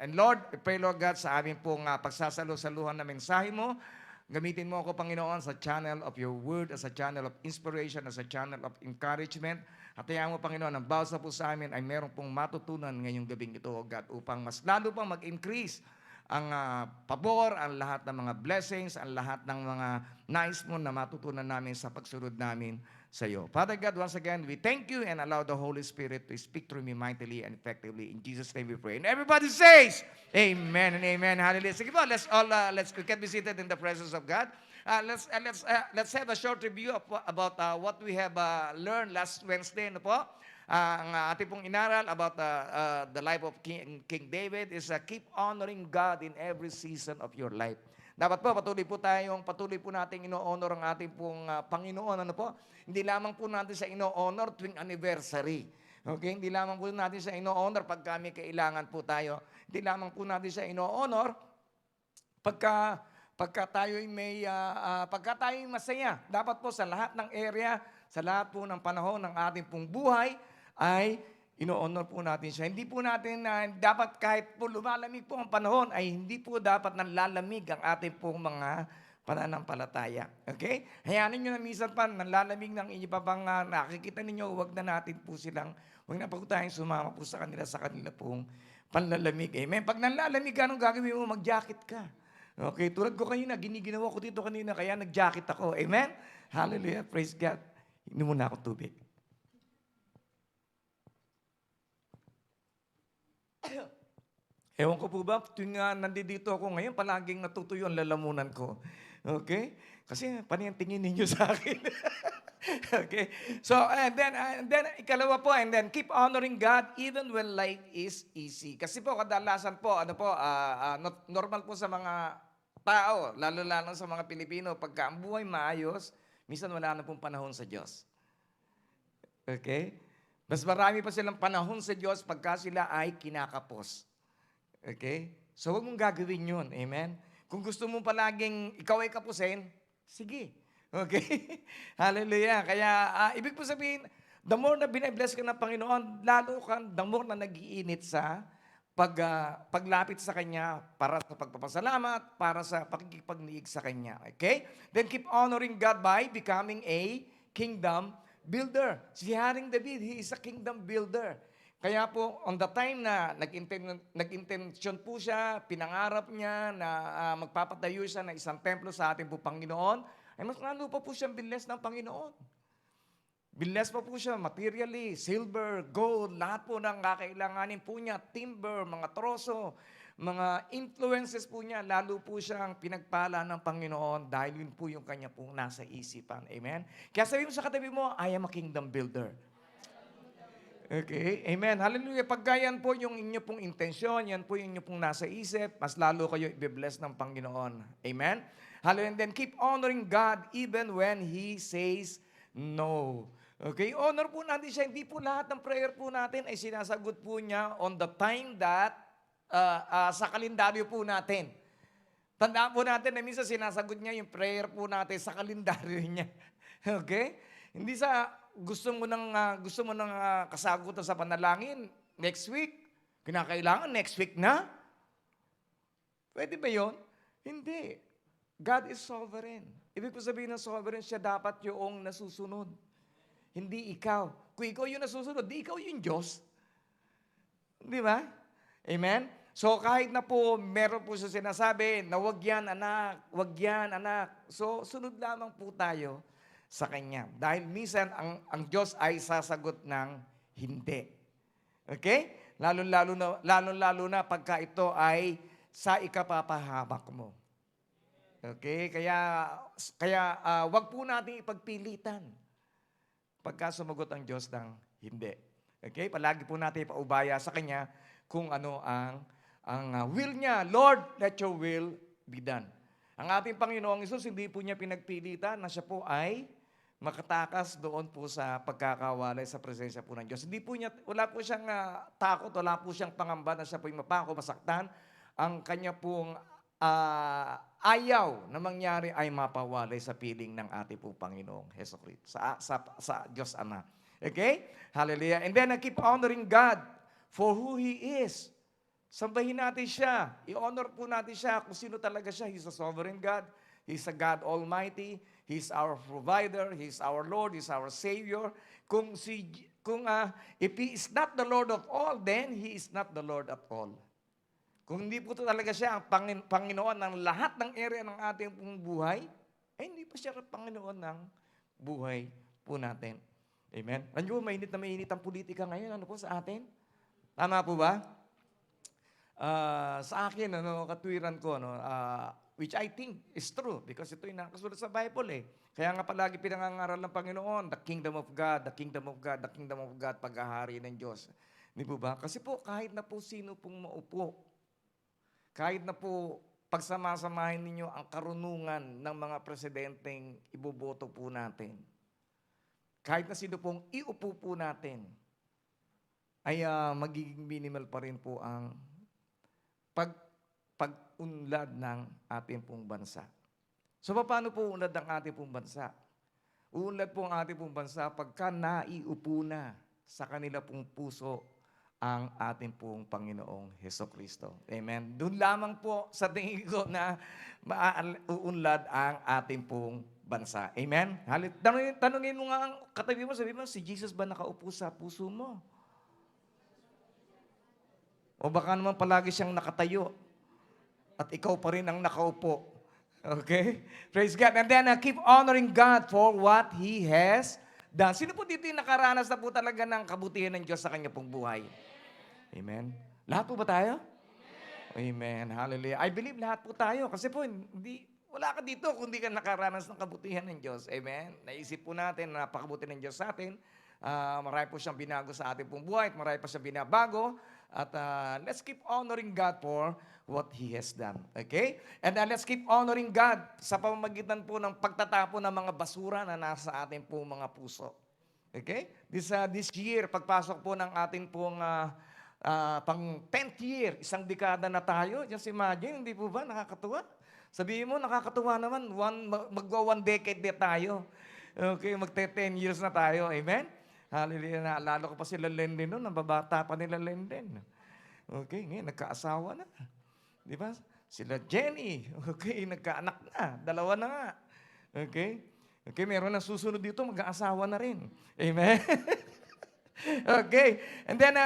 And Lord, I pray, Lord God, sa amin pong pagsasalo-saluhan na mensahe mo, gamitin mo ako, Panginoon, sa channel of your word, as a channel of inspiration, as a channel of encouragement. At hayaan mo, Panginoon, ang bawat po sa amin ay meron pong matutunan ngayong gabing ito, O God, upang mas lalo pang mag-increase ang pabor, ang lahat ng mga blessings, ang lahat ng mga nais mo na matutunan namin sa pagsunod namin sa iyo. Father God, once again, we thank you and allow the Holy Spirit to speak through me mightily and effectively. In Jesus' name we pray. And everybody says, Amen and Amen. Hallelujah. Sige po, let's get be seated in the presence of God. Let's have a short review about what we have learned last Wednesday. Ano po? Ang ating pong inaral about the life of King David is keep honoring God in every season of your life. Dapat po, patuloy po nating ino-honor ang ating pong Panginoon. Ano po? Hindi lamang po natin sa ino-honor tuwing anniversary. Okay? Hindi lamang po natin sa ino-honor pag kami kailangan po tayo. Hindi lamang po natin sa ino-honor pagka tayo'y masaya. Dapat po sa lahat ng area, sa lahat po ng panahon ng ating pong buhay, ay ino-honor po natin siya. Hindi po natin dapat kahit po lumalamig po ang panahon, ay hindi po dapat nanlalamig ang ating pong mga pananampalataya. Okay? Hayaan niyo na minsan pa nanlalamig ng inyo pa bang nakikita ninyo, wag na natin po wag na po tayong sumama po sa kanila pong panlalamig. Amen? Pag nanlalamig, anong gagawin mo? Mag-jacket ka. Okay? Tulad ko kanina, giniginawa ko dito kanina, kaya nag-jacket ako. Amen? Hallelujah. Praise God. Hindi muna ako tubig. Ewan ko po ba, tuwing nandito ako ngayon, palaging natutuyo ang lalamunan ko. Okay? Kasi paano yung tingin ninyo sa akin? Okay? So, and then ikalawa po, and then keep honoring God even when life is easy. Kasi po, kadalasan po, normal po sa mga tao, lalo-lalo sa mga Pilipino, pagka ang buhay maayos, minsan wala na pong panahon sa Diyos. Okay? Mas marami pa silang panahon sa Diyos pagka sila ay kinakapos. Okay? So, huwag mong gagawin yun. Amen? Kung gusto mo palaging ikaw ay kapusin, sige. Okay? Hallelujah. Kaya, ibig po sabihin, the more na binabless ka ng Panginoon, lalo kang, the more na nag-iinit sa paglapit sa Kanya para sa pagpapasalamat, para sa pakikipagniig sa Kanya. Okay? Then keep honoring God by becoming a kingdom builder. Si Haring David, he is a kingdom builder. Kaya po, on the time na nag-intensyon po siya, pinangarap niya na magpapatayo siya ng isang templo sa ating po Panginoon, ay mas lalo pa po siyang binless ng Panginoon. Binless pa po siya materially, silver, gold, lahat po ng kakailanganin po niya, timber, mga troso, mga influences po niya, lalo po siyang pinagpala ng Panginoon dahil yun po yung kanya pong nasa isipan. Amen? Kaya sabi mo sa katabi mo, I am a kingdom builder. Okay? Amen. Hallelujah. Pagka yan po yung inyo pong intensyon, yan po yung inyo pong nasa isip, mas lalo kayo i-bless ng Panginoon. Amen? Hallelujah. And then keep honoring God even when He says no. Okay? Honor po natin siya. Hindi po lahat ng prayer po natin ay sinasagot po niya on the time that sa kalendaryo po natin. Tandaan po natin na minsan sinasagot niya yung prayer po natin sa kalendaryo niya. Okay? Hindi sa gusto mo ng kasagutan sa panalangin next week. Kinakailangan next week na? Pwede ba yun? Hindi. God is sovereign. Ibig ko sabihin ng sovereign, siya dapat yung nasusunod. Hindi ikaw. Kung ikaw yung nasusunod, di ikaw yung Diyos. Di ba? Amen? So kahit na po meron po siya sinasabi na wag yan anak. So sunod lamang po tayo sa Kanya. Dahil minsan ang Diyos ay sasagot ng hindi. Okay? Lalo na pagka ito ay sa ikapapahamak mo. Okay? Kaya wag po natin ipagpilitan pagka sumagot ang Diyos ng hindi. Okay? Palagi po natin ipaubaya sa Kanya kung ano ang will niya. Lord, let your will be done. Ang ating Panginoong Hesus, hindi po niya pinagpilitan na siya po ay makatakas doon po sa pagkakawalay sa presensya po ng Diyos. Wala po siyang takot, wala po siyang pangamba na siya po yung mapako, masaktan. Ang kanya pong ayaw na mangyari ay mapawalay sa piling ng ating po Panginoong Hesus Kristo, sa Diyos Ama. Okay? Hallelujah. And then, keep honoring God for who He is. Sambahin natin siya. I-honor po natin siya kung sino talaga siya. He's a sovereign God. He's a God Almighty. He's our provider. He's our Lord. He's our Savior. If He is not the Lord of all, then He is not the Lord at all. Kung hindi po talaga siya ang Panginoon ng lahat ng area ng ating pong buhay, hindi pa siya Panginoon ng buhay po natin. Amen? Ano po, mainit ang politika ngayon. Ano po sa atin? Tama po ba? Sa akin, katwiran ko, which I think is true because ito yung nakasulat sa Bible eh. Kaya nga palagi pinangangaral ng Panginoon, the kingdom of God, the kingdom of God, the kingdom of God, paghahari ng Diyos. Di po ba? Kasi po, kahit na po sino pong maupo, kahit na po pagsamasamahin ninyo ang karunungan ng mga presidenteng iboboto po natin, kahit na sino pong iupo po natin, ay magiging minimal pa rin po ang pag-unlad ng ating pong bansa. So, paano po unlad ang ating pong bansa? Uunlad po ang ating pong bansa pagka naiupo na sa kanila pong puso ang ating pong Panginoong Hesukristo. Amen? Doon lamang po sa tingin ko na uunlad ang ating pong bansa. Amen? Tanungin mo nga ang katabi mo, sabi mo, si Jesus ba nakaupo sa puso mo? O baka naman palagi siyang nakatayo at ikaw pa rin ang nakaupo. Okay? Praise God. And then keep honoring God for what He has done. Sino po dito yung nakaranas na po talaga ng kabutihan ng Diyos sa kanya pong buhay? Amen? Lahat po ba tayo? Amen. Hallelujah. I believe lahat po tayo. Kasi po, wala ka dito kung di ka nakaranas ng kabutihan ng Diyos. Amen? Naisip po natin na napakabuti ng Diyos sa atin. Marami po siyang binago sa ating pong buhay at marami pa siyang binabago. At let's keep honoring God for what He has done. Okay? And let's keep honoring God sa pamamagitan po ng pagtatapon ng mga basura na nasa ating pong mga puso. Okay? This year, pagpasok po ng ating pong pang 10th year, isang dekada na tayo. Just imagine, hindi po ba? Nakakatuwa. Sabihin mo, nakakatuwa naman. Magwa 1 decade na tayo. Okay, magte-10 years na tayo. Amen? Hallelujah. Naalala ko pa sila Lenden noon. Nababata pa nila Lenden. Okay, ngayon, nagkaasawa na. Di ba? Sila Jenny. Okay, nagkaanak na. 2 na nga. Okay? Okay, meron na susunod dito, mag-aasawa na rin. Amen? Okay. And then,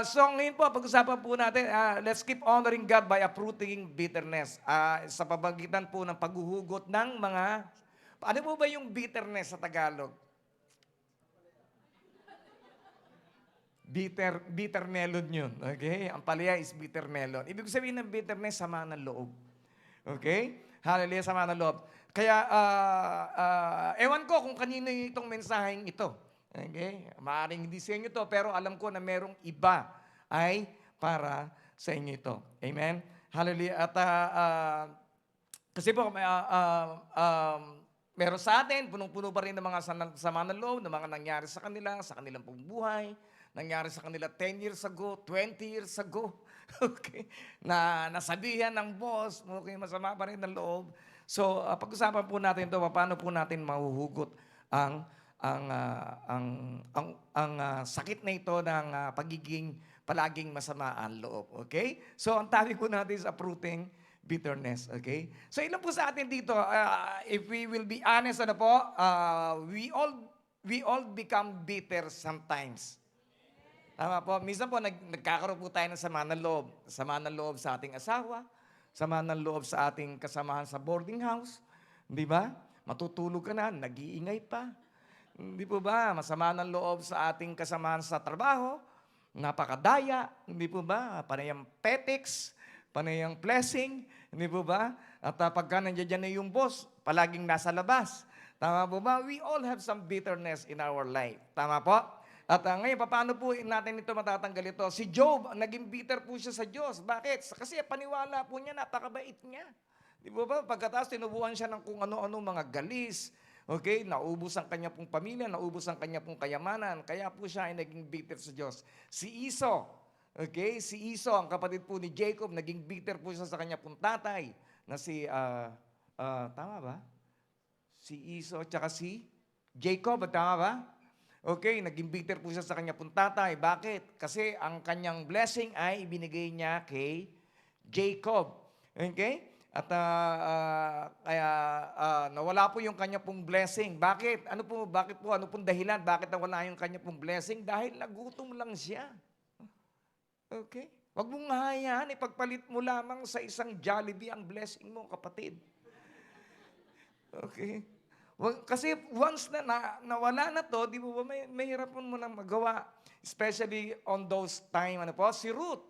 so ngayon po, pag-usapan po natin, let's keep honoring God by uprooting bitterness. Sa pamagitan po ng paghuhugot ng mga, ano po ba yung bitterness sa Tagalog? Bitter melon yun. Okay? Ang palaya is bitter melon. Ibig sabihin ng bitterness, sama ng loob. Okay? Hallelujah, sama ng loob. Kaya, ewan ko kung kanino itong mensaheng ito. Okay? Maaaring hindi sa inyo ito, pero alam ko na merong iba ay para sa inyo ito. Amen? Hallelujah. At kasi po, meron sa atin, punong-puno pa rin ng mga sama ng loob, ng mga nangyari sa kanilang pong buhay, nangyari sa kanila 10 years ago, 20 years ago. Okay? Na nasabihan ng boss, okay, masama pa rin ng loob. So, pag-usapan po natin ito, paano po natin mahuhugot ang sakit na ito ng pagiging palaging masama ang loob. Okay? So, ang topic po natin is uprooting bitterness. Okay? So, ilan po sa atin dito, if we will be honest, we all become bitter sometimes. Tama po. Minsan po, nagkakaroon po tayo ng sama ng loob. Sama ng loob sa ating asawa, sama ng loob sa ating kasamahan sa boarding house. Di ba? Matutulog ka na, nag-iingay pa. Hindi po ba? Masama ng loob sa ating kasamahan sa trabaho, napakadaya, hindi po ba? Panayang petics, panayang blessing, hindi po ba? At pagka nandiyan na yung boss, palaging nasa labas. Tama po ba? We all have some bitterness in our life. Tama po? At ngayon, paano po natin ito matatanggal ito? Si Job, naging bitter po siya sa Diyos. Bakit? Kasi paniwala po niya, napakabait niya. Di ba ba? Pagkatapos, tinubuhan siya ng kung ano-ano mga galis. Okay? Naubos ang kanya pong pamilya, naubos ang kanya pong kayamanan. Kaya po siya ay naging bitter sa Diyos. Si Esau, okay? Si Esau, ang kapatid po ni Jacob, naging bitter po siya sa kanya pong tatay. Na si, tama ba? Si Esau, tsaka si Jacob, tama ba? Okay, naging bitter po siya sa kanya pong tatay. Bakit? Kasi ang kanyang blessing ay ibinigay niya kay Jacob. Okay? At kaya nawala po yung kanya pong blessing. Bakit? Ano pong dahilan? Bakit nawala yung kanya pong blessing? Dahil nagutom lang siya. Okay? Huwag mong hayaan, ipagpalit mo lamang sa isang Jollibee ang blessing mo, kapatid. Okay? Kasi once nawala na to, di mo ba may hirapan mo nang magawa. Especially on those time, si Ruth.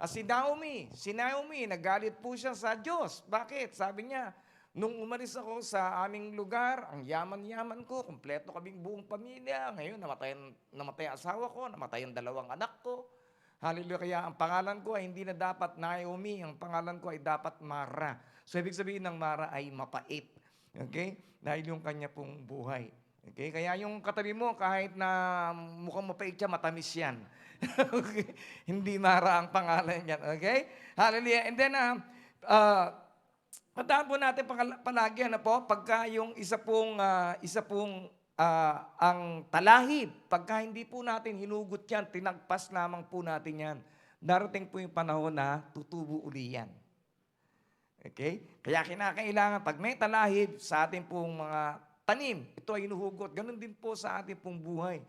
Si Naomi, nagalit po siya sa Diyos. Bakit? Sabi niya, nung umalis ako sa aming lugar, ang yaman-yaman ko, kumpleto kaming buong pamilya. Ngayon, namatay ang asawa ko, namatay ang 2 anak ko. Hallelujah. Kaya ang pangalan ko ay hindi na dapat Naomi, ang pangalan ko ay dapat Mara. So, ibig sabihin ng Mara ay mapait. Okay? Dahil yung kanya pong buhay. Okay? Kaya yung katabi mo, kahit na mukhang mapait siya, matamis yan. Okay? Hindi Mara ang pangalan yan. Okay? Hallelujah. And then, tandaan po natin palagi, pagka yung isa pong ang talahib, pagka hindi po natin hinugot yan, tinagpas lamang po natin yan, darating po yung panahon na tutubo uli yan. Okay? Kaya kinakailangan, pag may talahib sa ating pong mga tanim, ito ay hinuhugot. Ganun din po sa ating pong buhay.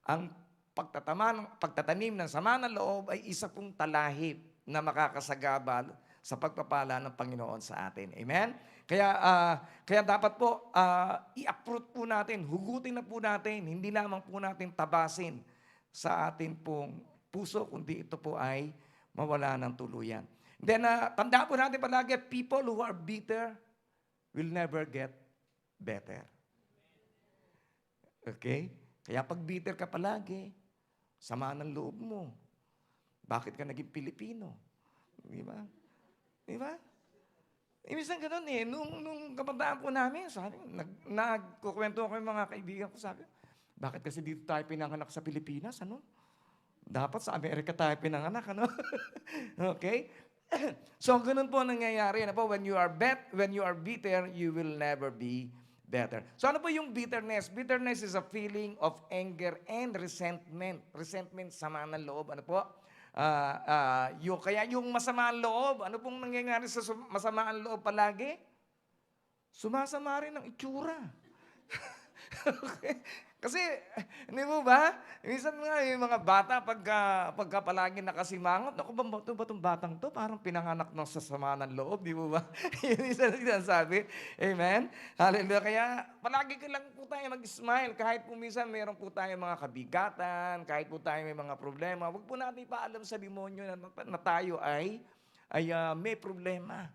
Ang pagtatanim ng sama ng loob ay isa pong talahib na makakasagabal sa pagpapala ng Panginoon sa atin. Amen? Kaya dapat po, i-uproot po natin, hugutin na po natin, hindi lamang po natin tabasin sa ating pong puso, kundi ito po ay mawala ng tuluyan. Then, tandaan po natin palagi, people who are bitter will never get better. Okay? Kaya pag bitter ka palagi, sama ng loob mo. Bakit ka naging Pilipino? Di ba? Di ba? Minsan ganun nung kabataan po namin, sabi, nagkukwento ko yung mga kaibigan ko, sabi, bakit kasi dito tayo pinanganak sa Pilipinas, Dapat sa Amerika tayo pinanganak, Okay? So, ganun po nangyayari. When you are bitter, you will never be better. So, ano po yung bitterness? Bitterness is a feeling of anger and resentment. Resentment, sama ng loob. Kaya yung masamaan loob, ano pong nangyayari sa masamaan loob palagi? Sumasama rin ang itsura. Okay? Kasi, hindi mo ba? Minsan nga yung mga bata, pagka palagi nakasimangot, ako ba itong batang to? Parang pinanganak ng sasama ng loob, di mo ba? Yun yung sinasabi. Amen? Hallelujah. Kaya palagi ka lang po tayo mag-smile. Kahit po minsan meron po tayo mga kabigatan, kahit po tayo may mga problema, huwag po natin ipaalam sa demonyo na tayo ay may problema.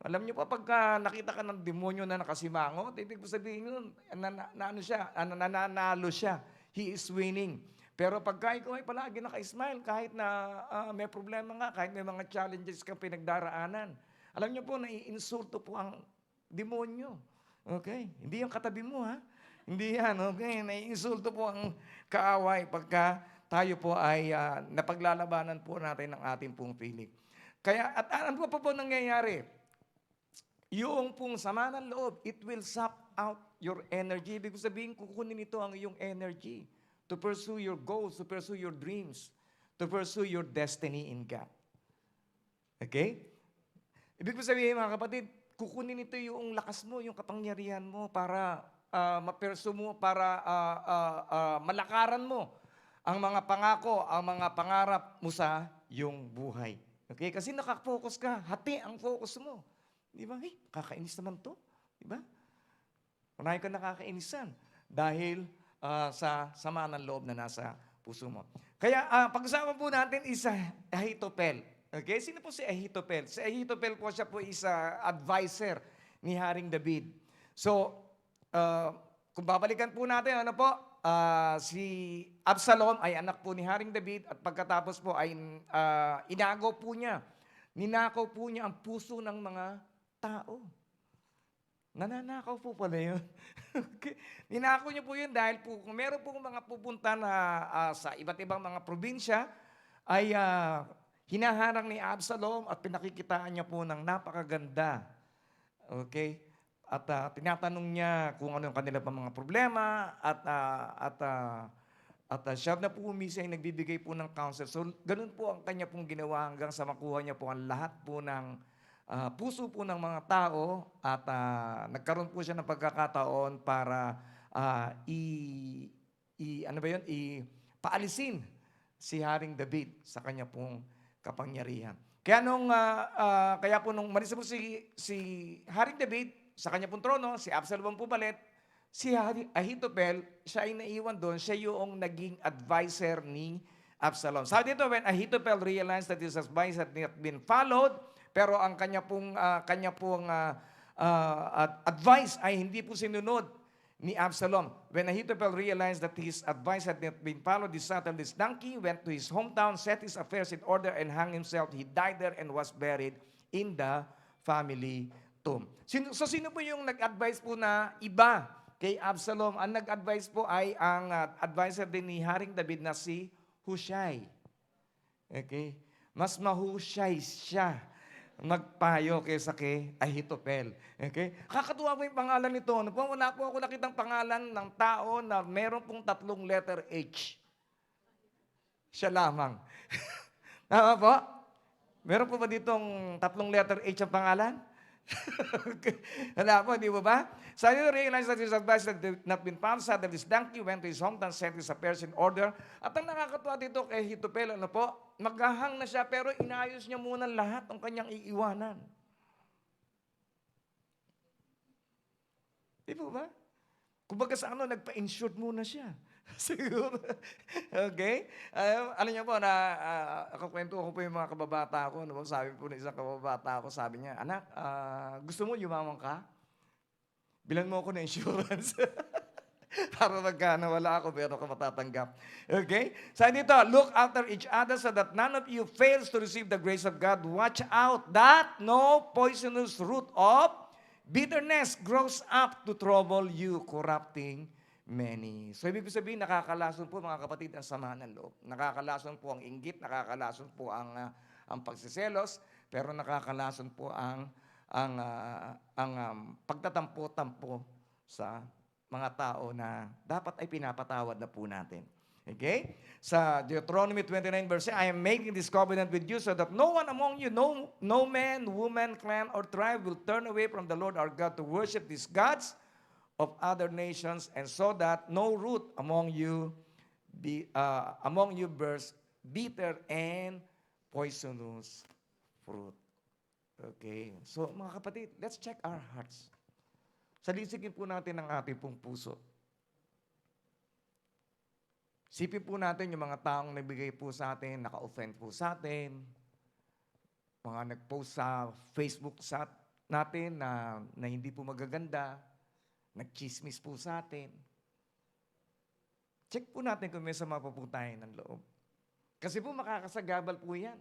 Alam niyo pa, pagka nakita ka ng demonyo na nakasimangot, ibig sabihin nun, nananalo siya. He is winning. Pero pagka ikaw ay palagi naka-smile, kahit na may problema nga, kahit may mga challenges kang pinagdaraanan, alam niyo po, naiinsulto po ang demonyo. Okay? Hindi yung katabi mo, ha? Hindi yan, okay? Naiinsulto po ang kaaway pagka tayo po ay napaglalabanan po natin ng ating pong piling. Kaya, at ano pa po nangyayari? Yung pong sama ng loob, it will suck out your energy. Ibig sabihin, kukunin ito ang iyong energy to pursue your goals, to pursue your dreams, to pursue your destiny in God. Okay? Ibig sabihin, mga kapatid, kukunin ito yung lakas mo, yung kapangyarihan mo para ma-pursue mo, para malakaran mo ang mga pangako, ang mga pangarap mo sa iyong buhay. Okay? Kasi nakafocus ka, hati ang focus mo. Di ba? Kakainis naman to. Di ba? Marami ka nakakainisan dahil sa sama ng loob na nasa puso mo. Kaya pag-usapan po natin is Ahithophel. Okay? Sino po si Ahithophel? Si Ahithophel po siya po is advisor ni Haring David. So, kung babalikan po natin, si Absalom ay anak po ni Haring David at pagkatapos po ay inagaw po niya. Ninakaw po niya ang puso ng mga tao. Nananakaw po pala yun. Okay. Ninakaw niyo po yun dahil po kung meron po mga pupunta na sa iba't ibang mga probinsya, ay hinaharang ni Absalom at pinakikitaan niya po ng napakaganda. Okay? At tinatanong niya kung ano yung kanila pa mga problema at At siya na po mismo ay nagbibigay po ng counsel. So, ganun po ang kanya pong ginawa hanggang sa makuha niya po ang lahat po ng puso po ng mga tao at nagkaroon po siya ng pagkakataon para ano ba yun? Paalisin si Haring David sa kanya pong kapangyarihan. Kaya po nung malis po si Haring David sa kanya pong trono, si Absalom po balit, si Ahithophel, siya ay naiwan doon, siya yung naging advisor ni Absalom. Sabi dito, when Ahithophel realized that his advice had not been followed, pero ang kanya pong advice ay hindi po sinunod ni Absalom. When Ahithophel realized that his advice had not been followed, he saddled his donkey, went to his hometown, set his affairs in order, and hung himself. He died there and was buried in the family tomb. So sino po yung nag-advise po na iba kay Absalom? Ang nag-advise po ay ang advisor din ni Haring David na si Hushai. Okay? Mas mahusay siya magpayo kaysa kay Ahithophel. Okay? Kakatuwa po yung pangalan nito. Wala po ako nakitang pangalan ng tao na meron pong 3 letter H. Siya lamang. Tama po? Meron po ba ditong 3 letter H ang pangalan? Wala po, di ba? So he realized that his advice had not been found, saddled his donkey, went to his hometown, set his affairs in order. At ang nakakatuwa dito kay Ahithophel, maghahang na siya, pero inayos niya muna lahat ng kanyang iiwanan. Di ba? Kumbaga sa nagpa-insured muna siya. Siguro. Okay? Alam niyo po kakwento ko po yung mga kababata ko. Sabi po ng isang kababata ko, sabi niya, anak, gusto mo yumaman ka? Bilan mo ako ng insurance. Para magka nawala ako, pero ka matatanggap. Okay? Sabi dito, look after each other so that none of you fails to receive the grace of God. Watch out that no poisonous root of bitterness grows up to trouble you, corrupting many. So, ibig sabihin, nakakalason po, mga kapatid, ang sama ng loob. Nakakalason po ang inggit, nakakalason po ang pagsiselos, pero nakakalason po ang pagtatampo-tampo sa mga tao na dapat ay pinapatawad na po natin. Okay? Sa Deuteronomy 29 verse 8, I am making this covenant with you so that no one among you, no man, woman, clan, or tribe will turn away from the Lord our God to worship these gods of other nations, and so that no root among you bears bitter and poisonous fruit. Okay? So mga kapatid, let's check our hearts. Salisigin po natin ang ating pong puso. Sipin po natin yung mga taong nagbigay po sa atin, naka-offend po sa atin, mga nag-post sa Facebook sa natin na hindi po magaganda, nag-chismis po sa atin. Check po natin kung may sama pa po tayo ng loob. Kasi po makakasagabal po yan.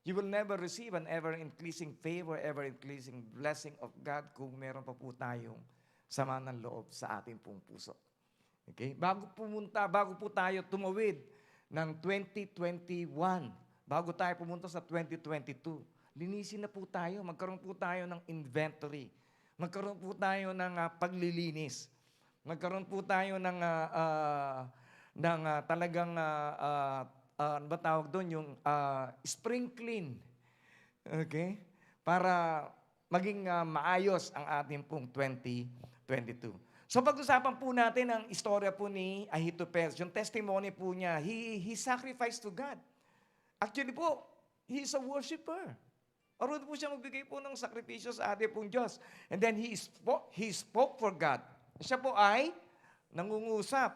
You will never receive an ever-increasing favor, ever-increasing blessing of God kung meron pa po tayong sama ng loob sa ating pong puso. Okay? Bago po tayo tumawid ng 2021, bago tayo pumunta sa 2022, linisin na po tayo, magkaroon po tayo ng inventory, magkaroon po tayo ng paglilinis, magkaroon po tayo ng talagang, ano ba tawag doon, yung spring clean, okay? Para maging maayos ang ating pong 2022. So pag-usapan po natin ang istorya po ni Ahithophel, yung testimony po niya, he sacrificed to God. Actually po, he is a worshiper. Marunong po siya magbigay po ng sakripisyo sa ating pong Diyos. And then he spoke for God. Siya po ay nangungusap.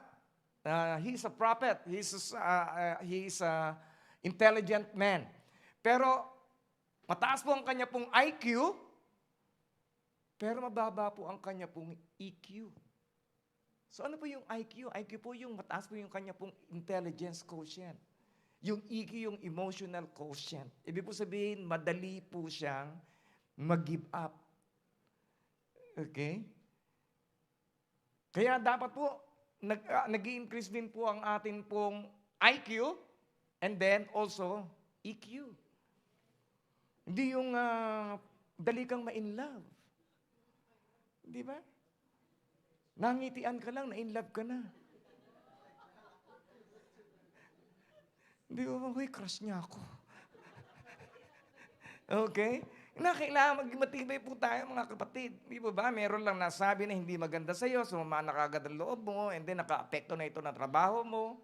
He is a prophet. He is a intelligent man. Pero mataas po ang kanya pong IQ, pero mababa po ang kanya pong EQ. So ano po yung IQ? IQ po yung mataas po yung kanya pong intelligence quotient. Yung EQ, yung emotional quotient. Ibig po sabihin, madali po siyang mag-give up. Okay? Kaya dapat po, nag-i-increase din po ang ating pong IQ and then also EQ. Hindi yung dali kang ma-in love. Di ba? Nangitian ka lang, na-in love ka na. Hindi ko, uy, crush niya ako. Okay? Na kailangan maging matibay po tayo mga kapatid. Di ba ba? Meron lang nasabi na hindi maganda sa'yo, sumama na kagad ang loob mo, and then naka-apekto na ito ng trabaho mo.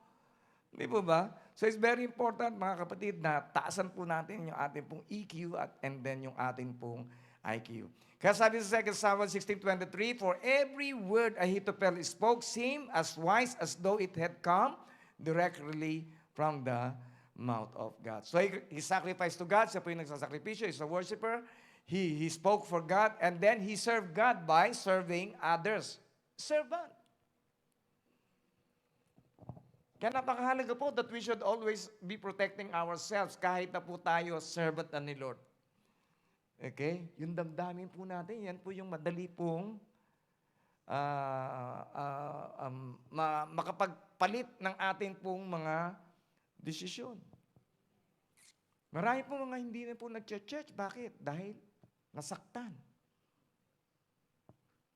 Di ba ba? So it's very important mga kapatid na taasan po natin yung ating pong EQ and then yung ating pong IQ. Kaya sabi sa 2 Samuel 16:23, for every word Ahithophel spoke seemed as wise as though it had come directly from the mouth of God. So he sacrificed to God. Siya po yung nagsasakripisyo. He's a worshiper. He spoke for God and then he served God by serving others. Servant. Kaya napakahalaga po that we should always be protecting ourselves kahit na po tayo servant na ni Lord. Okay? Yung damdamin po natin, yan po yung madali pong makapagpalit ng ating pong mga desisyon. Marami po mga hindi na po nag-church. Bakit? Dahil nasaktan.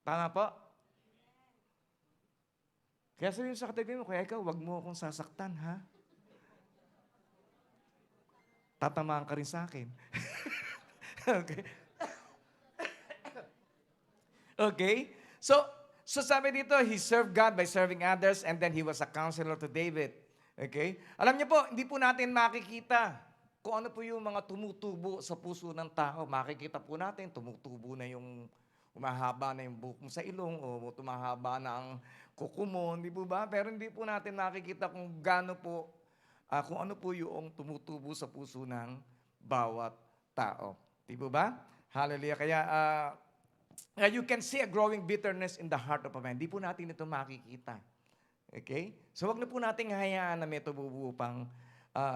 Tama po? Kaya sabihin sa katabi mo, kaya ikaw, wag mo akong sasaktan, ha? Tatamaan ka rin sa akin. Okay. Okay? So sabi dito, he served God by serving others and then he was a counselor to David. Okay? Alam niyo po, hindi po natin makikita kung ano po yung mga tumutubo sa puso ng tao. Makikita po natin, tumutubo na yung umahaba na yung buhok mo sa ilong o tumahaba na ang kuko mo, hindi po ba? Pero hindi po natin makikita kung gaano po, kung ano po yung tumutubo sa puso ng bawat tao. Di po ba? Hallelujah. Kaya you can see a growing bitterness in the heart of a man. Di po natin ito makikita. Okay? So wag na po natin hayaan na may tumubo pang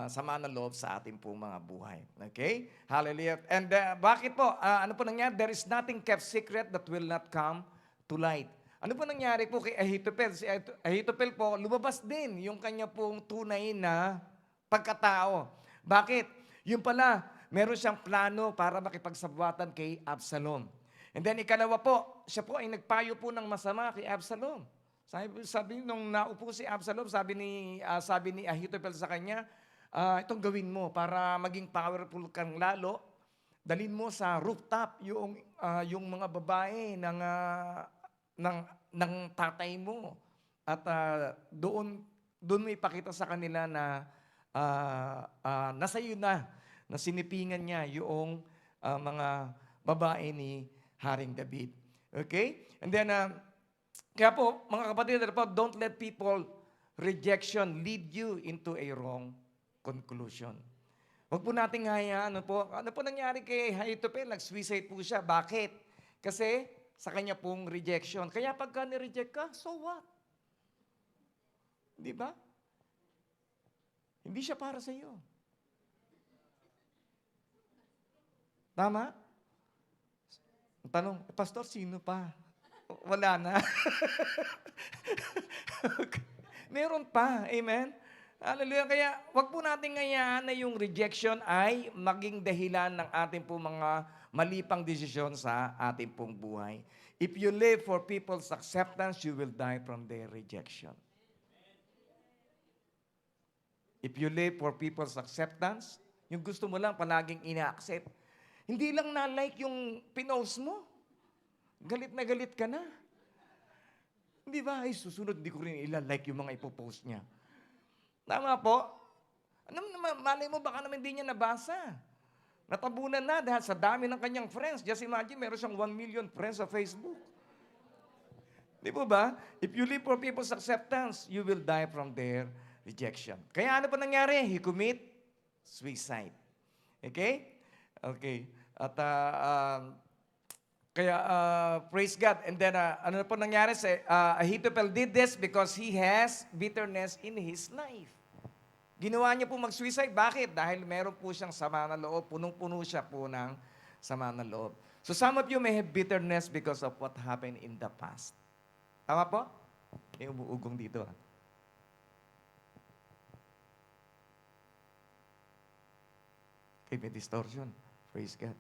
sama ng loob sa ating pong mga buhay. Okay? Hallelujah. And bakit po? Ano po nangyari? There is nothing kept secret that will not come to light. Ano po nangyari po kay Ahithophel? Si Ahithophel po, lumabas din yung kanya pong tunay na pagkatao. Bakit? Yung pala, meron siyang plano para makipagsabwatan kay Absalom. And then ikalawa po, siya po ay nagpayo po ng masama kay Absalom. Sabi nung naupo si Absalom, sabi ni Ahithophel sa kanya, itong gawin mo para maging powerful kang lalo. Dalhin mo sa rooftop yung mga babae ng tatay mo. At doon mo ipakita sa kanila na nasa iyo na sinipingan niya yung mga babae ni Haring David. Okay? And then, kaya po, mga kapatid, don't let people rejection lead you into a wrong conclusion. Huwag po nating hayaan. Ano po nangyari kay Ahithophel? Nag-suicide po siya. Bakit? Kasi sa kanya pong rejection. Kaya pagka ni-reject ka, so what? Di ba? Hindi siya para sa iyo. Tama? Ang tanong, Pastor, sino pa? Wala na. Meron pa. Amen? Hallelujah. Kaya wag po natin ngayaan na yung rejection ay maging dahilan ng ating pong mga malipang desisyon sa ating pong buhay. If you live for people's acceptance, you will die from their rejection. If you live for people's acceptance, yung gusto mo lang palaging ina-accept, hindi lang na-like yung pinost mo. Galit na galit ka na. Hindi ba? Ay, susunod, di ko rin ila-like yung mga ipopost niya. Tama po? Malay mo, baka naman hindi niya nabasa. Natabunan na dahil sa dami ng kanyang friends. Just imagine, meron siyang 1 million friends sa Facebook. Di po ba? If you live for people's acceptance, you will die from their rejection. Kaya ano pa nangyari? He commit suicide. Okay? Okay. At kaya praise God. And then ano po nangyari? Ahithophel did this because he has bitterness in his life. Ginawa niya po mag-suicide. Bakit? Dahil meron po siyang sama na loob. Punong-puno siya po ng sama na loob. So some of you may have bitterness because of what happened in the past. Tama po? May umuugong dito. Okay, may distortion. Praise God.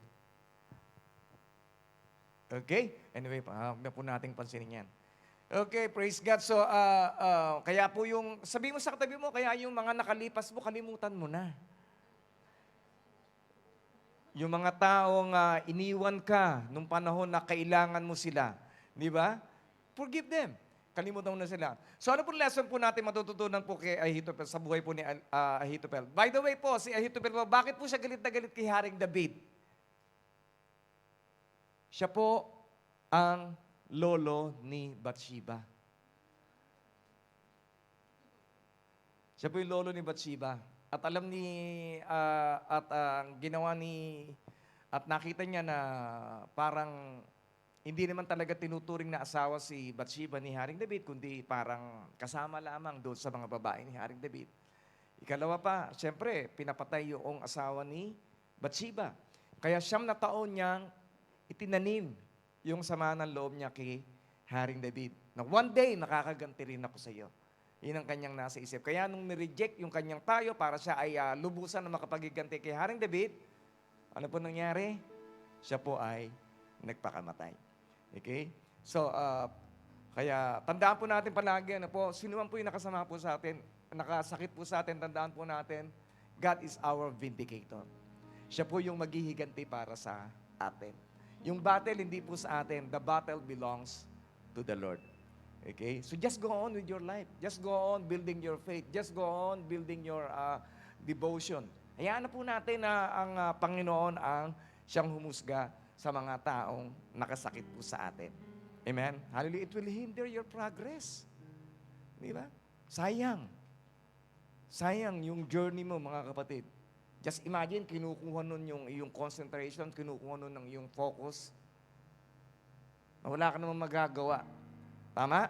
Okay? Anyway, huwag na po nating pansinin yan. Okay, praise God. So, kaya po yung, sabi mo sa katabi mo, kaya yung mga nakalipas mo, kalimutan mo na. Yung mga taong iniwan ka nung panahon na kailangan mo sila. Di ba? Forgive them. Kalimutan mo na sila. So ano po lesson po natin matututunan po kay Ahithophel sa buhay po ni Ahithophel? By the way po, si Ahithophel po, bakit po siya galit na galit kay Haring David? Siya po ang lolo ni Bathsheba. Siya po yung lolo ni Bathsheba. At alam ni, at ang ginawa ni, at nakita niya na parang hindi naman talaga tinuturing na asawa si Bathsheba ni Haring David, kundi parang kasama lamang doon sa mga babae ni Haring David. Ikalawa pa, siyempre, pinapatay yung asawa ni Bathsheba. Kaya 9 niyang itinanim yung sama ng loob niya kay Haring David. Na one day, nakakaganti rin ako sa iyo. Yun ang kanyang nasa isip. Kaya nung nireject yung kanyang payo para siya ay lubusan na makapagiganti kay Haring David, ano po nangyari? Siya po ay nagpakamatay. Okay? So, kaya tandaan po natin palagi, ano po, sino man po yung nakasama po sa atin, nakasakit po sa atin, tandaan po natin, God is our vindicator. Siya po yung maghihiganti para sa atin. Yung battle, hindi po sa atin. The battle belongs to the Lord. Okay? So just go on with your life. Just go on building your faith. Just go on building your devotion. Hayaan na po natin na ang Panginoon ang siyang humusga sa mga taong nakasakit po sa atin. Amen? Hallelujah. It will hinder your progress. Di ba? Sayang. Sayang yung journey mo, mga kapatid. Just imagine, kinukuha nun yung iyong concentration, kinukuha nun ng iyong focus. Wala ka namang magagawa. Tama?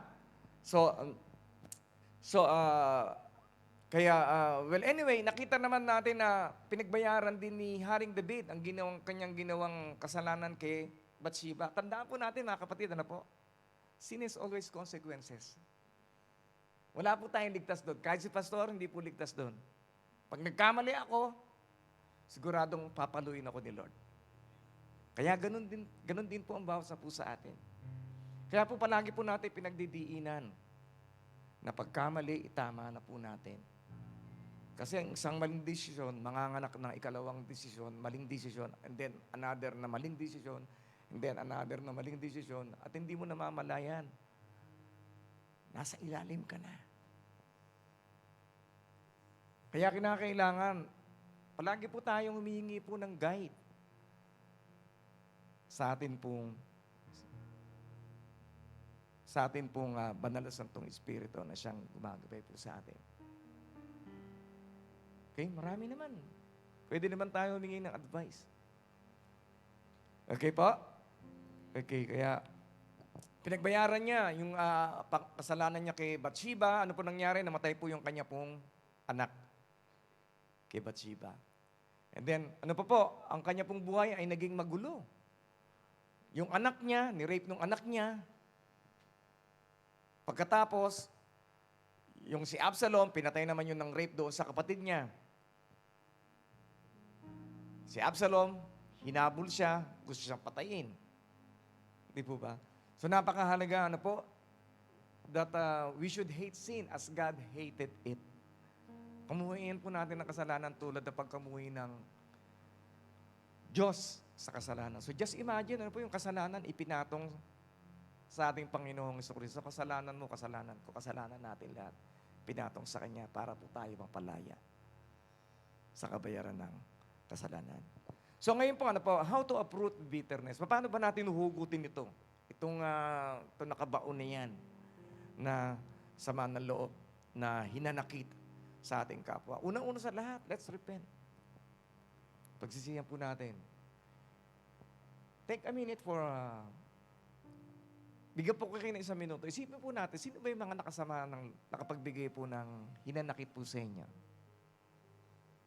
Well anyway, nakita naman natin na pinagbayaran din ni Haring David ang kanyang ginawang kasalanan kay Bathsheba. Tandaan po natin, mga kapatid, ano po? Sin is always consequences. Wala po tayong ligtas doon. Kahit si pastor, hindi po ligtas doon. Pag nagkamali ako, siguradong papaluin ako ni Lord. Kaya ganun din po ang bawat sa po sa atin. Kaya po palagi po natin pinagdidiinan na pagkamali, itama na po natin. Kasi ang isang maling desisyon, manganganak ng ikalawang desisyon, maling desisyon, and then another na maling desisyon, and then another na maling desisyon, at hindi mo namamalayan. Nasa ilalim ka na. Kaya kinakailangan, palagi po tayong humihingi po ng guide sa atin pong banal na santong Espiritu na siyang gumagabay po sa atin. Okay? Marami naman. Pwede naman tayo humingi ng advice. Okay po? Okay, kaya pinagbayaran niya yung kasalanan niya kay Bathsheba. Ano po nangyari? Namatay po yung kanya pong anak kay Bathsheba. And then, ano po? Ang kanya pong buhay ay naging magulo. Yung anak niya, ni-rape nung anak niya. Pagkatapos, yung si Absalom, pinatay naman yun ng rape doon sa kapatid niya. Si Absalom, hinabol siya, gusto siyang patayin. Di po ba? So napakahalaga, ano po, that we should hate sin as God hated it. Kamuhiin po natin ang kasalanan tulad na pagkamuhi ng Diyos sa kasalanan. So just imagine, ano po yung kasalanan, ipinatong sa ating Panginoong Jesucristo. Kasalanan mo, kasalanan ko, kasalanan natin lahat. Pinatong sa Kanya para po tayo mapalaya sa kabayaran ng kasalanan. So ngayon po, ano po, how to uproot bitterness? Paano ba natin huhugutin ito? Itong nakabaon na yan na sama ng loob na hinanakit sa ating kapwa. Unang-una sa lahat, let's repent. Pagsisihan po natin. Take a minute for bigyan po ko kayo ng 1 minuto. Isipin po natin, sino ba yung mga nakapagbigay po ng hinanakit po sa inyo?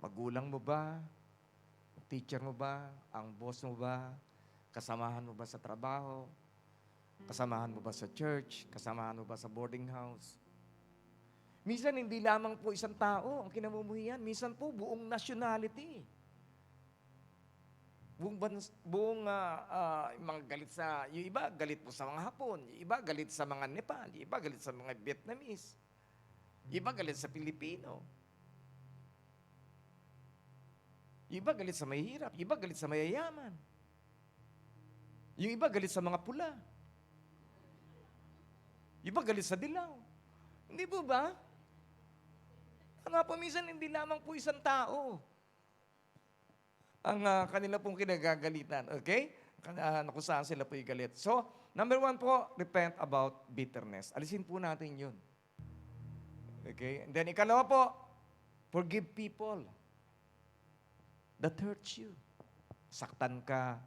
Magulang mo ba? Teacher mo ba? Ang boss mo ba? Kasamahan mo ba sa trabaho? Kasamahan mo ba sa church? Kasamahan mo ba sa boarding house? Minsan, hindi lamang po isang tao ang kinamumuhian. Minsan po, buong nationality. mga galit yung iba galit po sa mga Hapon, yung iba galit sa mga Nepal, yung iba galit sa mga Vietnamese, yung iba galit sa Pilipino, yung iba galit sa mahihirap, yung iba galit sa mayayaman, yung iba galit sa mga pula, yung iba galit sa dilaw. Hindi po ba? Nga po, minsan hindi lamang po isang tao ang kanila pong kinagagalitan. Okay? Kung saan sila po galit. So, number 1 po, repent about bitterness. Alisin po natin yun. Okay? And then, ikalawa po, forgive people that hurt you. Saktan ka,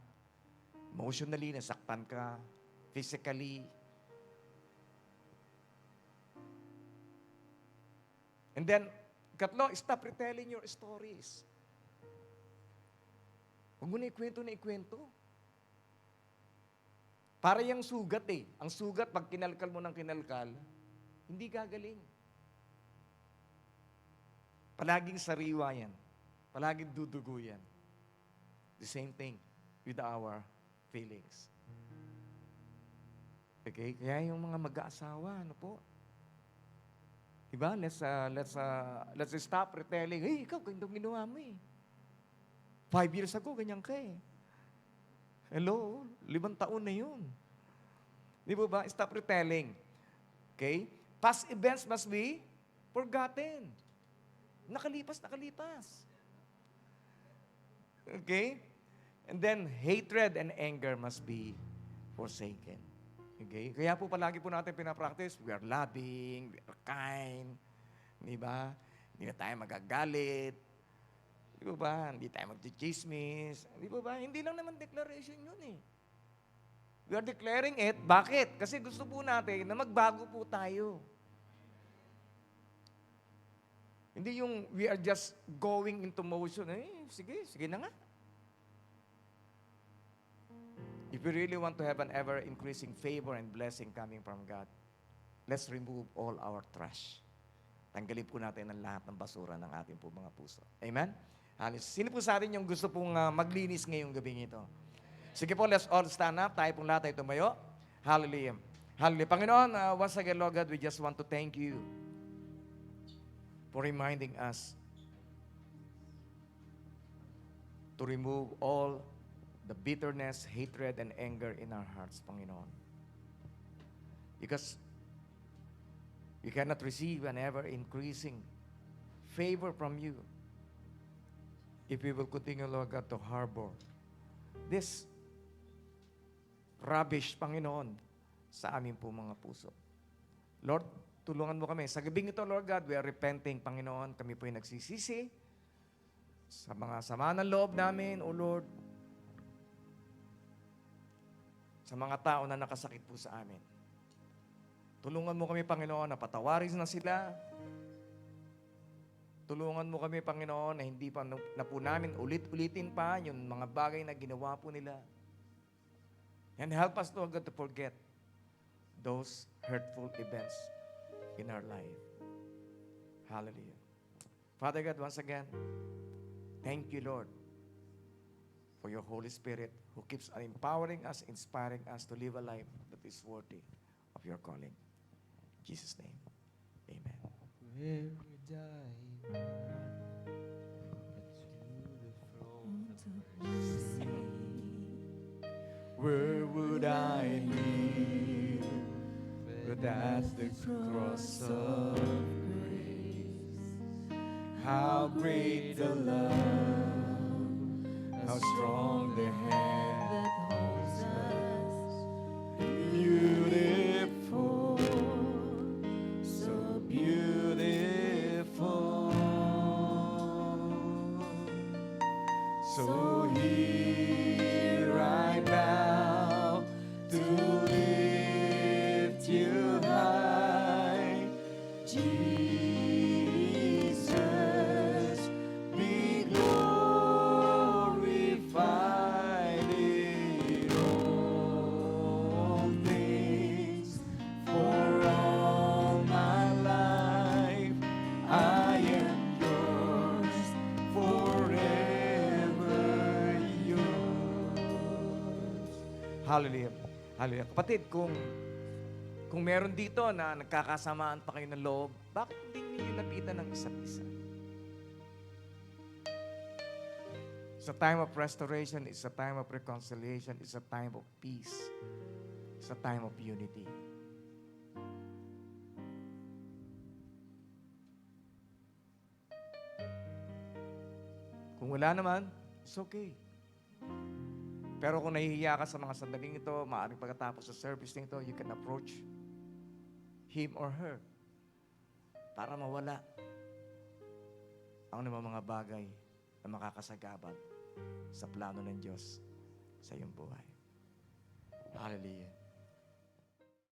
emotionally, nasaktan ka, physically. And then, katlo, stop retelling your stories. Huwag mo na ikwento. Para yung sugat eh. Ang sugat, pag kinalkal mo ng kinalkal, hindi gagaling. Palaging sariwa yan. Palaging dudugo yan. The same thing with our feelings. Okay? Kaya yung mga mag-aasawa, ano po? Diba? Let's stop retelling. Hey, ikaw, ganito ginawa mo eh. 5 years ago, ganyan ka eh. Hello? 5 taon na yun. Di ba? Stop retelling. Okay? Past events must be forgotten. Nakalipas. Okay? And then, hatred and anger must be forsaken. Okay? Kaya po palagi po natin pinapractice, we are loving, we are kind, di ba? Hindi na tayo magagalit, di ba? Hindi tayo magchichismis, di ba? Hindi lang naman declaration yun eh. We are declaring it. Bakit? Kasi gusto po natin na magbago po tayo. Hindi yung we are just going into motion, sige na nga. If we really want to have an ever-increasing favor and blessing coming from God, let's remove all our trash. Tanggalin po natin ang lahat ng basura ng ating po mga puso. Amen? Sino po sa atin yung gusto pong maglinis ngayong gabi ito? Sige po, let's all stand up. Tayo pong lahat ay tumayo. Hallelujah. Hallelujah. Panginoon, once again, Lord God, we just want to thank you for reminding us to remove all the bitterness, hatred, and anger in our hearts, Panginoon. Because we cannot receive an ever-increasing favor from you if we will continue, Lord God, to harbor this rubbish, Panginoon, sa aming po mga puso. Lord, tulungan mo kami. Sa gabing ito, Lord God, we are repenting, Panginoon. Kami po ay nagsisisi sa mga sama ng loob namin, O Lord, sa mga tao na nakasakit po sa amin. Tulungan mo kami, Panginoon, na patawarin na sila. Tulungan mo kami, Panginoon, na hindi pa na po namin ulit-ulitin pa yung mga bagay na ginawa po nila. And help us, Lord God, to forget those hurtful events in our life. Hallelujah. Father God, once again, thank you, Lord, for your Holy Spirit who keeps on empowering us, inspiring us to live a life that is worthy of your calling. In Jesus' name, amen. Where would I run to the throne of mercy? Where would I live but at the cross of grace? How great the love, how strong the hand that holds us. Beautiful, so beautiful. So here I bow to lift you high, Jesus, be glorified Hallelujah. Hallelujah. Kapatid, kung meron dito na nagkakasamaan pa kayo ng loob, bakit hindi ninyo lapitan ng isa't isa? It's a time of restoration. It's a time of reconciliation. It's a time of peace. It's a time of unity. Kung wala naman, it's okay. Pero kung nahihiya ka sa mga sandaling ito, maaaring pagkatapos sa service nito, you can approach him or her para mawala ang mga bagay na makakasagabal sa plano ng Diyos sa iyong buhay. Hallelujah.